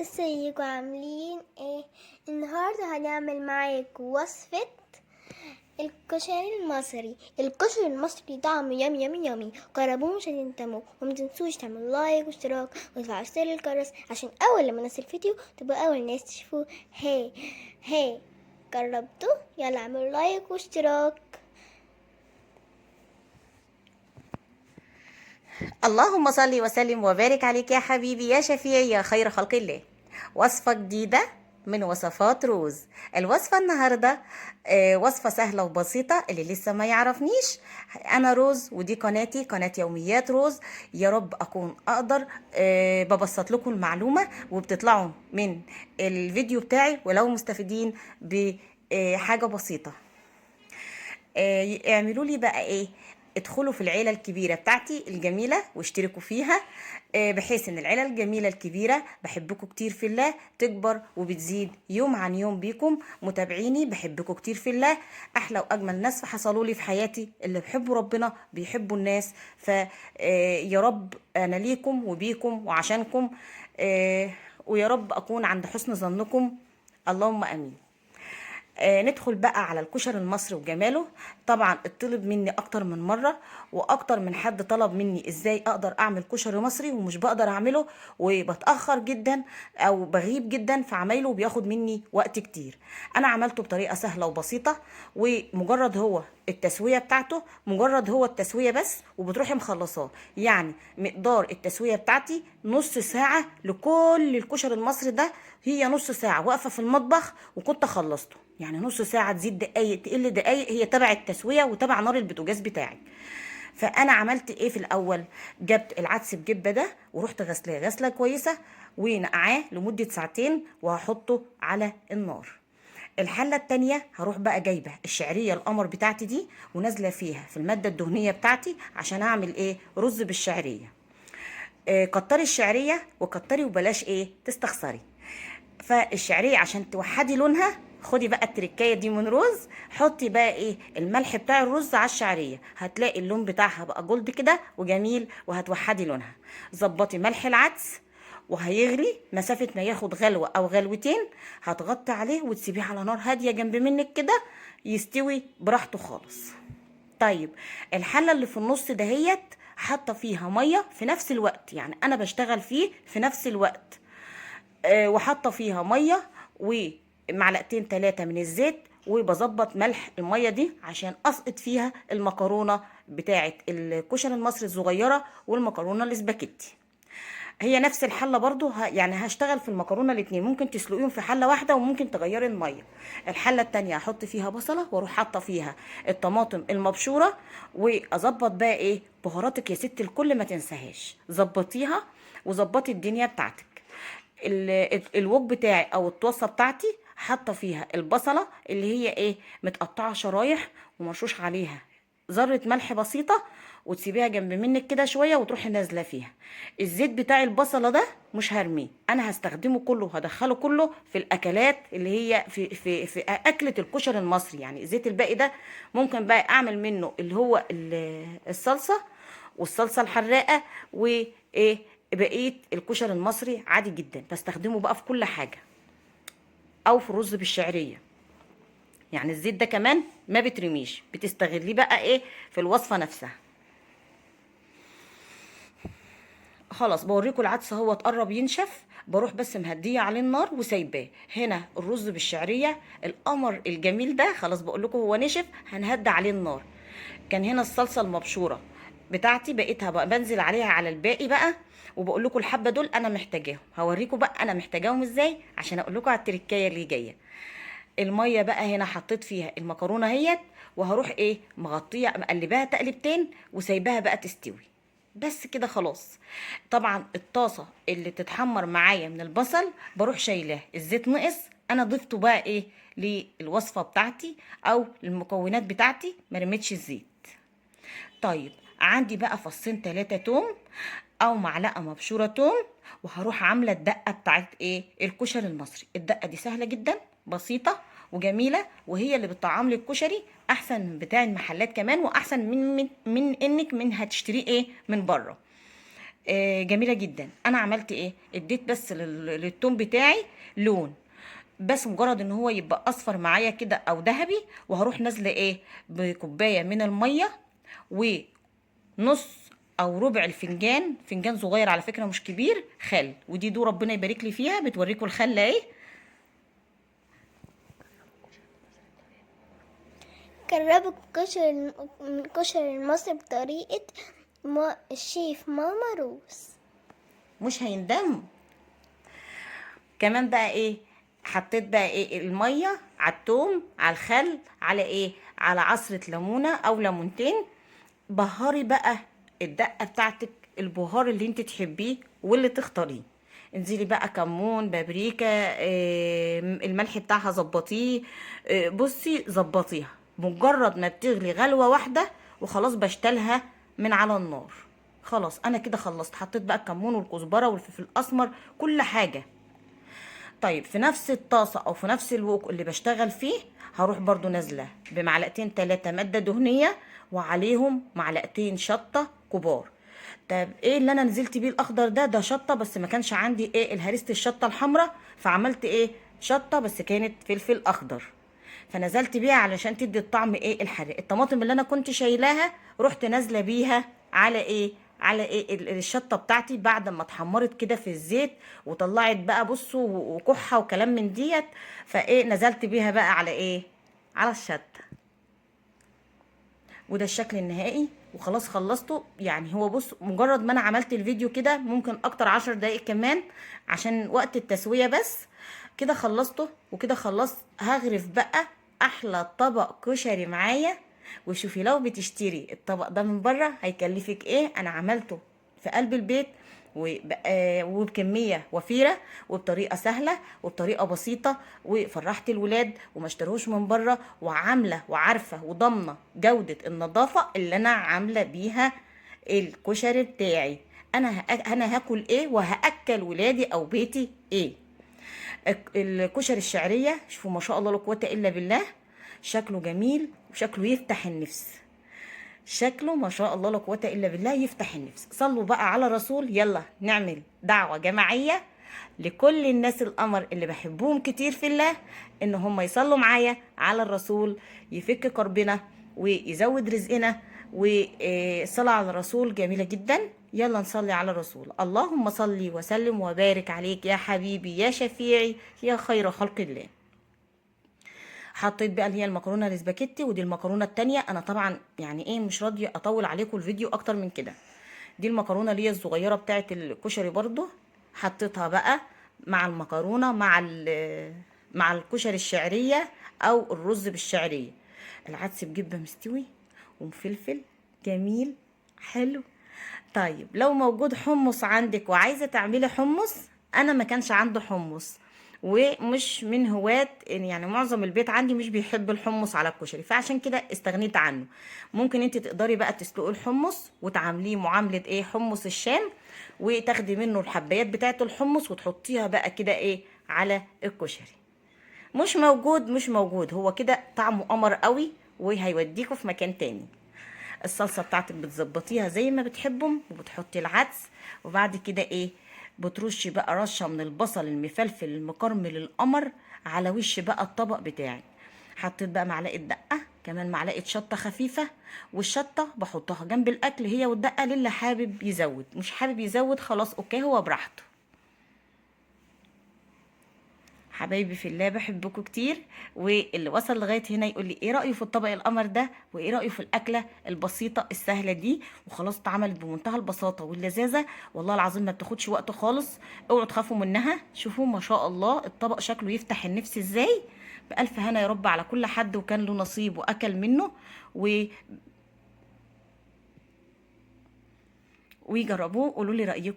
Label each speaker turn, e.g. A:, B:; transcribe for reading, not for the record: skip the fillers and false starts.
A: ازيكم عاملين ايه؟ النهارده هنعمل معاكم وصفة الكشري المصري. الكشري المصري طعمه يامي يامي يامي. جربوه مش هتندموا، ومتنسوش تعملوا لايك واشتراك وتفعلوا زر الجرس عشان اول لما انزل فيديو تبقى اول ناس تشوفوه. هي جربتوا؟ يلا اعملوا لايك واشتراك.
B: اللهم صل وسلم وبارك عليك يا حبيبي يا شفيعي يا خير خلق الله. وصفة جديدة من وصفات روز. الوصفة النهاردة وصفة سهلة وبسيطة. اللي لسه ما يعرفنيش، أنا روز ودي قناتي، قناة يوميات روز. يا رب أكون أقدر ببسط لكم المعلومة وبتطلعوا من الفيديو بتاعي ولو مستفيدين بحاجة بسيطة. اعملوا لي بقى ايه، ادخلوا في العيلة الكبيرة بتاعتي الجميلة واشتركوا فيها، بحيث ان العيلة الجميلة الكبيرة بحبكم كتير في الله تكبر وبتزيد يوم عن يوم بيكم. متابعيني بحبكم كتير في الله، احلى واجمل ناس حصلوا لي في حياتي، اللي بيحبوا ربنا بيحبوا الناس. يا رب انا ليكم وبيكم وعشانكم، ويا رب اكون عند حسن ظنكم. اللهم امين. ندخل بقى على الكشري المصري وجماله. طبعا اتطلب مني اكتر من مره، واكتر من حد طلب مني ازاي اقدر اعمل كشري مصري، ومش بقدر اعمله وبتاخر جدا او بغيب جدا في عمايله وبياخد مني وقت كتير. انا عملته بطريقه سهله وبسيطه، ومجرد هو التسويه بتاعته، مجرد هو التسويه بس وبتروحي مخلصاه. يعني مقدار التسويه بتاعتي نص ساعه لكل الكشري المصري ده، هي نص ساعه واقفه في المطبخ وكنت خلصته. يعني نص ساعه تزيد دقايق تقل دقايق، هي تبع التسويه وتبع نار البوتاجاز بتاعي. فانا عملت ايه في الاول؟ جبت العدس بجبه ده ورحت غسلاه غسله كويسه ونقعاه لمده ساعتين وهحطه على النار. الحله التانية هروح بقى جايبه الشعريه القمر بتاعتي دي ونازله فيها في الماده الدهنيه بتاعتي عشان اعمل ايه، رز بالشعريه. كتري الشعريه وكتري وبلاش ايه تستخسري. فالشعريه عشان توحدي لونها، خدي بقى التركايه دي من رز، حطي بقى ايه الملح بتاع الرز على الشعريه، هتلاقي اللون بتاعها بقى جولد كده وجميل وهتوحدي لونها. ظبطي ملح العدس وهيغلي مسافه ما ياخد غلوه او غلوتين، هتغطي عليه وتسيبيه على نار هاديه جنب منك كده يستوي براحته خالص. طيب الحله اللي في النص دهيت حاطه فيها ميه في نفس الوقت، يعني انا بشتغل فيه في نفس الوقت. وحاطه فيها ميه ومعلقتين 3 من الزيت، وبظبط ملح الميه دي عشان اسقط فيها المكرونه بتاعه الكشري المصري الصغيره والمكرونه الاسباجيتي. هي نفس الحله برضو يعني هشتغل في المكرونه الاتنين، ممكن تسلقيهم في حله واحده وممكن تغيري الميه. الحله التانية هحط فيها بصله واروح حاطه فيها الطماطم المبشوره، واظبط بقى ايه بهاراتك يا ست الكل ما تنساهاش، ظبطيها وظبطي الدنيا بتاعتك. الوك بتاعي او الطاسه بتاعتي حاطه فيها البصله اللي هي ايه متقطعه شرايح ومرشوش عليها ذره ملح بسيطه، وتسيبيها جنب منك كده شويه وتروحي نازله فيها. الزيت بتاع البصله ده مش هرميه، انا هستخدمه كله، هدخله كله في الاكلات اللي هي في اكله الكشري المصري. يعني الزيت الباقي ده ممكن بقى اعمل منه اللي هو الصلصه والصلصه الحراقه وايه بقيه الكشري المصري عادي جدا، بستخدمه بقى في كل حاجه او في الرز بالشعريه. يعني الزيت ده كمان ما بترميش، بتستغليه بقى ايه في الوصفه نفسها. خلاص بوريكم العدس هو اتقرب ينشف، بروح بس مهديه عليه النار وسايباه. هنا الرز بالشعريه القمر الجميل ده خلاص بقول لكم هو نشف، هنهدى عليه النار. كان هنا الصلصه المبشوره بتاعتي بقيتها بقى بنزل عليها على الباقي بقى، وبقول لكم الحبه دول انا محتاجاهم، هوريكم بقى انا محتاجاهم ازاي عشان اقول لكم على التركايه اللي جايه. الميه بقى هنا حطيت فيها المكرونه اهيت، وهروح ايه مغطيه مقلباها تقلبتين وسايباها بقى تستوي. بس كده خلاص. طبعا الطاسه اللي تتحمر معايا من البصل بروح شايلاه، الزيت نقص، انا ضفته بقى ايه للوصفه بتاعتي او المكونات بتاعتي، ما رميتش الزيت. طيب عندي بقى فصين 3 توم او معلقه مبشوره توم، وهروح عامله الدقه بتاعت ايه الكشري المصري. الدقه دي سهله جدا بسيطه وجميله، وهي اللي بتطعم لي الكشري احسن من بتاع المحلات كمان، واحسن من انك من هتشتريه ايه من بره. جميله جدا. انا عملت ايه؟ اديت بس للتوم بتاعي لون، بس مجرد ان هو يبقى اصفر معايا كده او ذهبي، وهروح نازله ايه بكوبايه من الميه، ونص او ربع الفنجان، فنجان صغير على فكره مش كبير، خل. ودي ربنا يبارك لي فيها، بتوريكم الخل ايه.
A: جربوا الكشري المصري بطريقة الشيف ماما روز.
B: مش هيندم. كمان بقى ايه، حطيت بقى ايه الميه على التوم على الخل على ايه، على عصره ليمونه او ليمونتين. بهاري بقى الدقه بتاعتك، البهار اللي انت تحبيه واللي تختاريه. انزلي بقى كمون، بابريكا، الملح بتاعها ظبطيه. بصي ظبطيها، مجرد ما بتغلي غلوه واحده وخلاص بشتلها من على النار. خلاص انا كده خلصت. حطيت بقى الكمون والكزبره والفلفل الاسمر، كل حاجه. طيب في نفس الطاسة او في نفس الوك اللي بشتغل فيه، هروح برضو نازلة بمعلقتين 3 مادة دهنية، وعليهم معلقتين شطة كبار. طب ايه اللي انا نزلت بيه الاخضر ده شطة، بس ما كانش عندي ايه الهريسة الشطة الحمراء، فعملت ايه شطة بس كانت فلفل اخضر، فنزلت بيها علشان تدي الطعم ايه الحراق. الطماطم اللي انا كنت شايلاها رحت نازله بيها على ايه، على ايه الشطه بتاعتي بعد ما اتحمرت كده في الزيت وطلعت بقى بصوا وكحه وكلام من ديت. فايه نزلت بيها بقى على ايه، على الشطه. وده الشكل النهائي وخلاص خلصته. يعني هو بص، مجرد ما انا عملت الفيديو كده ممكن اكتر 10 دقايق كمان عشان وقت التسوية بس، كده خلصته. وكده خلصت. هغرف بقى احلى طبق كشري معايا. وشوفي لو بتشتري الطبق ده من بره هيكلفك ايه، انا عملته في قلب البيت وبكميه وفيره وبطريقه سهله وبطريقه بسيطه، وفرحت الولاد وما اشتروش من بره، وعامله وعارفه وضامنه جوده النظافه اللي انا عامله بيها الكشري بتاعي. انا هاكل ايه وهاكل ولادي او بيتي ايه. الكشري الشعريه شوفوا ما شاء الله لا قوه الا بالله، شكله جميل وشكله يفتح النفس. شكله ما شاء الله لا قوه الا بالله يفتح النفس. صلوا بقى على رسول. يلا نعمل دعوه جماعيه لكل الناس القمر اللي بحبهم كتير في الله، ان هم يصلوا معايا على الرسول، يفك كربنا ويزود رزقنا. والصلاة على الرسول جميلة جدا. يلا نصلي على الرسول. اللهم صلي وسلم وبارك عليك يا حبيبي يا شفيعي يا خير خلق الله. حطيت بقى اللي هي المكرونه الاسباجيتي، ودي المكرونه التانية. انا طبعا يعني ايه مش راضيه اطول عليكم الفيديو اكتر من كده. دي المكرونه اللي هي الصغيره بتاعه الكشري برضو، حطيتها بقى مع المكرونه مع الكشري الشعريه او الرز بالشعريه. العدس بجبه مستوي ومفلفل جميل حلو. طيب لو موجود حمص عندك وعايزه تعملي حمص، انا ما كانش عنده حمص ومش من هواة، يعني معظم البيت عندي مش بيحب الحمص على الكشري، فعشان كده استغنيت عنه. ممكن انت تقدري بقى تسلقي الحمص وتعامليه معاملة ايه حمص الشام، وتاخدي منه الحبايات بتاعه الحمص وتحطيها بقى كده ايه على الكشري. مش موجود هو كده طعمه قمر قوي وهيوديكوا في مكان تاني. الصلصه بتاعتك بتظبطيها زي ما بتحبهم، وبتحطي العدس، وبعد كده ايه بترشي بقى رشه من البصل المفلفل المكرمل القمر على وش بقى الطبق بتاعي. حطيت بقى معلقه دقه، كمان معلقه شطه خفيفه. والشطه بحطها جنب الاكل هي والدقه، للي حابب يزود، مش حابب يزود خلاص اوكي هو براحته. حبايبي في الله بحبكم كتير. واللي وصل لغايه هنا يقول لي ايه رايه في الطبق القمر ده، وايه رايه في الاكله البسيطه السهله دي. وخلاص اتعملت بمنتهى البساطه واللذاذه، والله العظيم ما بتاخدش وقت خالص. اوعوا تخافوا منها. شوفوا ما شاء الله الطبق شكله يفتح النفس ازاي. بألف هنا يا رب على كل حد وكان له نصيب واكل منه ويجربوه. قولوا لي رايكم.